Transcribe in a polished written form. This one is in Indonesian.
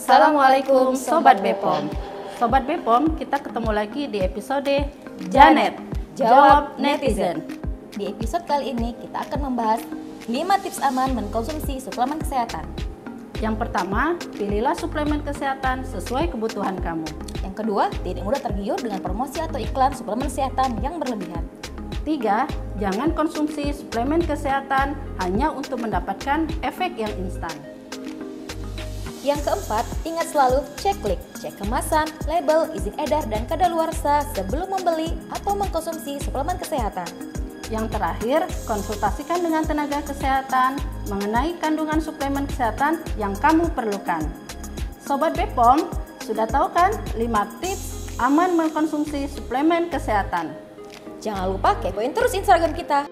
Assalamualaikum Sobat Bepom. Sobat Bepom, kita ketemu lagi di episode Janet, Jawab Netizen. Di episode kali ini kita akan membahas 5 tips aman mengkonsumsi suplemen kesehatan. Yang pertama, pilihlah suplemen kesehatan sesuai kebutuhan kamu. Yang kedua, tidak mudah tergiur dengan promosi atau iklan suplemen kesehatan yang berlebihan. 3. Jangan konsumsi suplemen kesehatan hanya untuk mendapatkan efek yang instan. Yang keempat, ingat selalu cek kemasan, label, izin edar, dan kadaluarsa sebelum membeli atau mengkonsumsi suplemen kesehatan. Yang terakhir, konsultasikan dengan tenaga kesehatan mengenai kandungan suplemen kesehatan yang kamu perlukan. Sobat Bepom, sudah tahu kan 5 tips aman mengkonsumsi suplemen kesehatan? Jangan lupa kepoin terus Instagram kita.